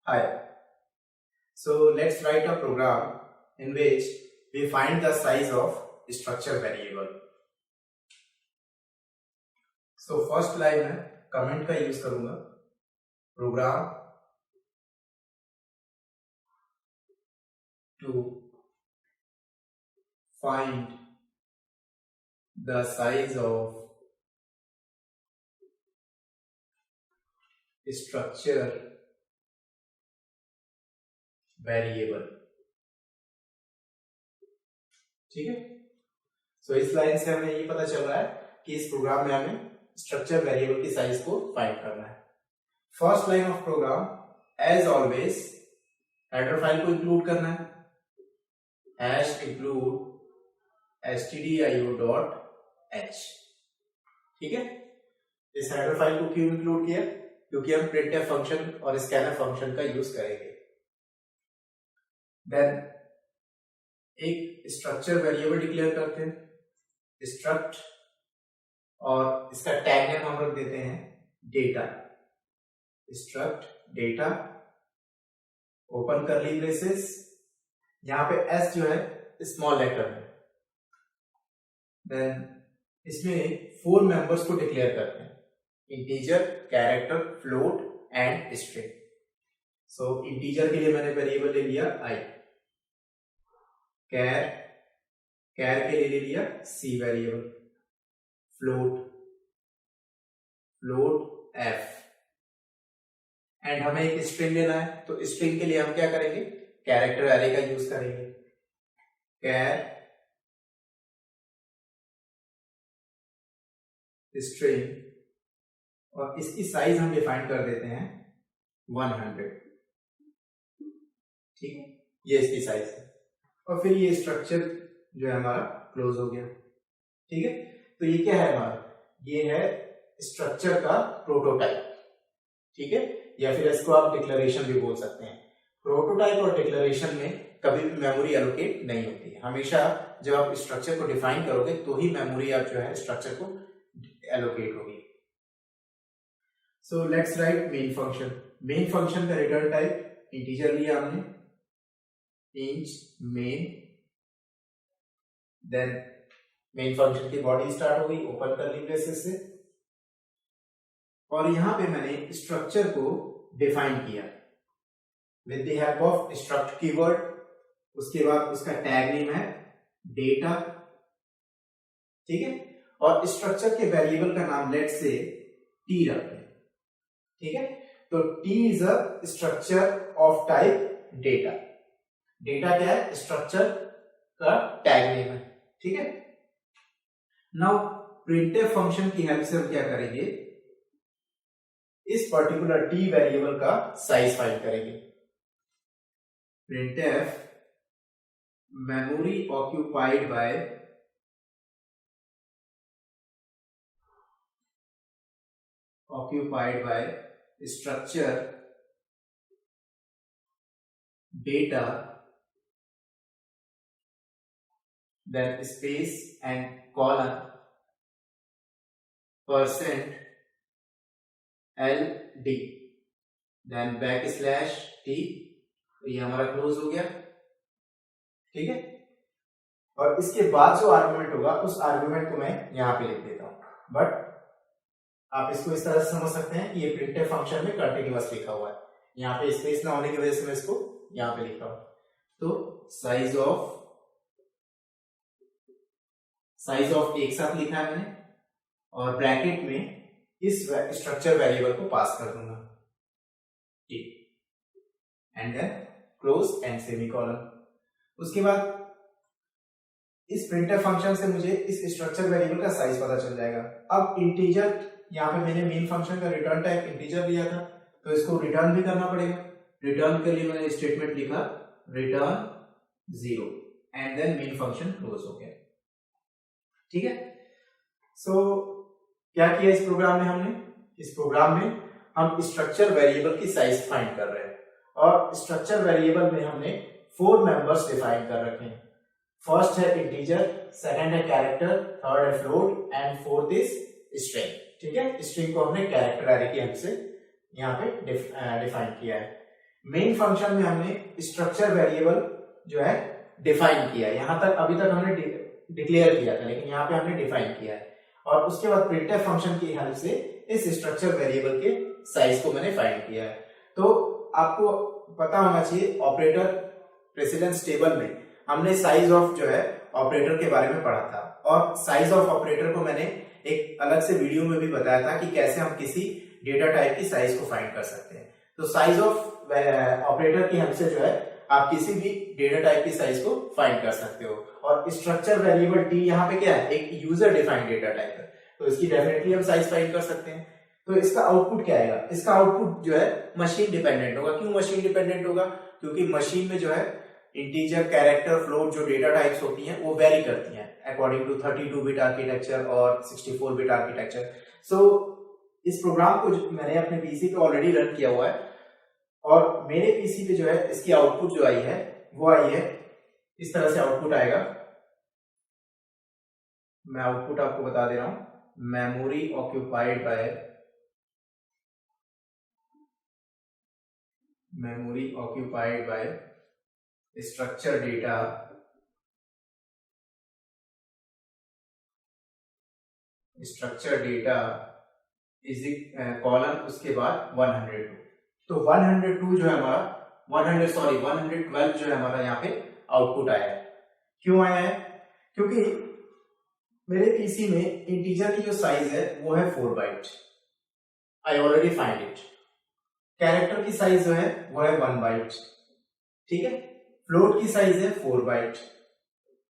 Hi. So let's write a program in which we find the size of structure variable. So first line में comment का use करूंगा. Program to find the size of structure variable. ठीक है. सो इस line से हमें ये पता चल रहा है कि इस प्रोग्राम में हमें स्ट्रक्चर वेरिएबल की साइज को फाइंड करना है. First line of program as always header file को इंक्लूड करना है. Hash include stdio.h. ठीक है. इस हेडर फाइल को क्यों इंक्लूड किया? क्योंकि हम printf फंक्शन और scanf फंक्शन का यूज करेंगे. देन एक स्ट्रक्चर वेरिएबल डिक्लेयर करते हैं, स्ट्रक्ट, और इसका टैग नेम हम रख देते हैं डेटा. स्ट्रक्ट डेटा ओपन करली ब्रेसेस. यहां पे s जो है स्मॉल लेटर है. देन इसमें 4 मेंबर्स को डिक्लेयर करते हैं, integer, character, float and string. So integer के लिए मैंने वेरिएबल ले लिया i, कैर के लिए ले लिया c variable, float f, and हमें एक स्ट्रिंग लेना है. तो स्ट्रिंग के लिए हम क्या करेंगे? कैरेक्टर एरे का यूज करेंगे. कैर स्ट्रिंग, और इसकी साइज हम डिफाइन कर देते हैं 100. ठीक है, ये इसकी साइज है. और फिर ये स्ट्रक्चर जो है हमारा क्लोज हो गया. ठीक है, तो ये क्या है हमारा? ये है स्ट्रक्चर का प्रोटोटाइप. ठीक है, या फिर इसको आप डिक्लेरेशन भी बोल सकते हैं. प्रोटोटाइप और डिक्लेरेशन में कभी भी मेमोरी एलोकेट नहीं होती है. हमेशा जब आप स्ट्रक्चर को डिफाइन करोगे तो ही मेमोरी आप जो है स्ट्रक्चर को एलोकेट होगी. So let's write main function. Main function का रिटर्न टाइप इंटीजर लिया हमने, int main. Then main function की बॉडी स्टार्ट हो गई ओपन करली ब्रेसेस से, और यहां पे मैंने स्ट्रक्चर को डिफाइन किया with the help of struct keyword. उसके बाद उसका टैग नेम है डेटा. ठीक है, और स्ट्रक्चर के वेरिएबल का नाम लेट से टी रखते हैं. ठीक है, तो T is a structure of type data. Data क्या है? स्ट्रक्चर का टैग नेम है. ठीक है. नाउ प्रिंटफ फंक्शन की हेल्प से हम क्या करेंगे? इस पर्टिकुलर टी वेरिएबल का साइज फाइंड करेंगे. Printf memory occupied by structure data, then space and colon %LD, then \t. ये हमारा क्लोज हो गया. ठीक है, और इसके बाद जो आर्गुमेंट होगा उस आर्गुमेंट को मैं यहां पे लिख देता हूं. बट आप इसको इस तरह से समझ सकते हैं कि ये प्रिंटफ फंक्शन में कंटिन्यूअस लिखा हुआ है. यहाँ पे स्पेस ना होने की वजह से मैं इसको यहाँ पे लिखा हूं. तो साइज ऑफ एक साथ लिखा है मैंने, और ब्रैकेट में इस स्ट्रक्चर वेरिएबल को पास कर दूंगा. ठीक, and then close and semicolon. उसके बाद इस प्रिंटफ फंक्शन से मुझे इस स्ट्रक्चर वेरिएबल का साइज पता चल जाएगा. अब इंटीजर, यहाँ पे मैंने मेन फंक्शन का रिटर्न टाइप इंटीजर दिया था, तो इसको रिटर्न भी करना पड़ेगा. रिटर्न के लिए मैंने स्टेटमेंट लिखा return 0, and then main function close हो गया. ठीक है. सो क्या किया इस प्रोग्राम में हमने? इस प्रोग्राम में हम स्ट्रक्चर वेरिएबल की साइज फाइंड कर रहे हैं, और स्ट्रक्चर वेरिएबल में हमने 4 मेंबर्स डिफाइन कर रखे हैं. फर्स्ट है इंटीजर, सेकंड है कैरेक्टर, थर्ड है float, and fourth is string. ठीक है, स्ट्रिंग को हमने कैरेक्टर एरे की हेल्प से यहाँ पे डिफाइन किया है. मेन फंक्शन में हमने स्ट्रक्चर वेरिएबल जो है डिफाइन किया है, यहां तक अभी तक हमने डिक्लेयर किया था, लेकिन यहाँ पे हमने डिफाइन किया है। और उसके बाद प्रिंटफ फंक्शन की हेल्प से इस स्ट्रक्चर वेरिएबल के साइज को मैंने फाइंड किया है। तो आपको पता होना चाहिए ऑपरेटर प्रेसिडेंस टेबल में हमने साइज ऑफ जो है ऑपरेटर के बारे में पढ़ा था, और साइज ऑफ ऑपरेटर को मैंने एक अलग से वीडियो में भी बताया था कि कैसे हम किसी डेटा टाइप की साइज को फाइंड कर सकते हैं। तो साइज ऑफ ऑपरेटर की हेल्प से जो है आप किसी भी डेटा टाइप की साइज को फाइंड कर सकते हो। और स्ट्रक्चर वेरिएबल डी यहाँ पे क्या है, एक यूजर डिफाइंड डेटा टाइप है, तो इसकी डेफिनेटली हम साइज फाइंड कर सकते हैं। तो इसका आउटपुट क्या आएगा, इसका आउटपुट जो है मशीन डिपेंडेंट होगा। क्यों मशीन डिपेंडेंट होगा, क्योंकि मशीन में जो है इंटीजर, कैरेक्टर, फ्लोट जो डेटा टाइप्स होती हैं वो वेरी करती हैं अकॉर्डिंग टू 32 बिट आर्किटेक्चर और 64 बिट आर्किटेक्चर। सो इस प्रोग्राम को मैंने अपने पीसी पे ऑलरेडी रन किया हुआ है, और मेरे पीसी पे जो है इसकी आउटपुट जो आई है वो आई है इस तरह से आउटपुट आएगा। मैं आउटपुट आपको बता दे रहा हूं, memory occupied by structure data is colon उसके बाद 102। तो 102 जो है हमारा 112 जो है हमारा यहाँ पे आउटपुट आया है। क्यों आया है, क्योंकि मेरे पीसी में इंटीजर की जो साइज है वो है 4 byte, I already find it. Character की साइज जो है वो है 1 बाइट, ठीक है। फ्लोट की साइज है 4 बाइट,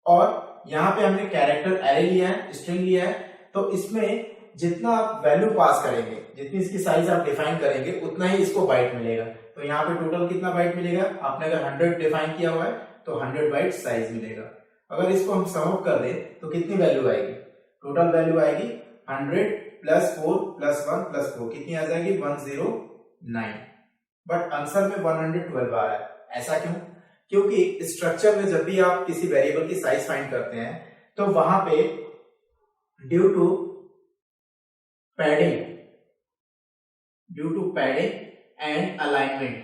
और यहाँ पे हमने कैरेक्टर एरे लिया है, स्ट्रिंग लिया है, तो इसमें जितना आप वैल्यू पास करेंगे, जितनी इसकी साइज आप डिफाइन करेंगे, उतना ही इसको बाइट मिलेगा। तो यहाँ पे टोटल कितना बाइट मिलेगा, आपने अगर 100 डिफाइन किया हुआ है तो 100 बाइट साइज मिलेगा। अगर इसको हम सम अप कर दें तो कितनी वैल्यू आएगी, टोटल वैल्यू आएगी 100 प्लस 4 प्लस 1 प्लस 4, कितनी आ जाएगी 109। बट आंसर में 112 आ रहा है। ऐसा क्यों, क्योंकि स्ट्रक्चर में जब भी आप किसी वेरिएबल की साइज फाइंड करते हैं तो वहां पे due to padding and alignment,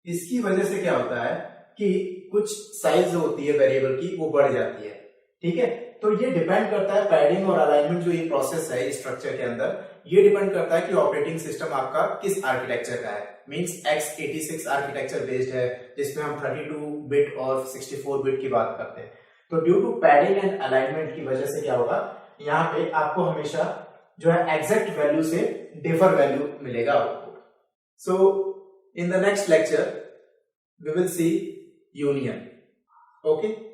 इसकी वजह से क्या होता है कि कुछ साइज जो होती है वेरिएबल की वो बढ़ जाती है, ठीक है। तो ये डिपेंड करता है, पैडिंग और अलाइनमेंट जो ये प्रोसेस है स्ट्रक्चर के अंदर, ये डिपेंड करता है कि ऑपरेटिंग सिस्टम आपका किस आर्किटेक्चर का है। मींस x86 आर्किटेक्चर बेस्ड है, जिसमें हम 32 बिट और 64 बिट की बात करते हैं। तो due to padding and alignment की वजह से क्या होगा, यहाँ पे आपको हमेशा जो है एग्जैक्ट वैल्यू से डिफर वैल्यू मिलेगा output. So in the next lecture we will see union. Okay.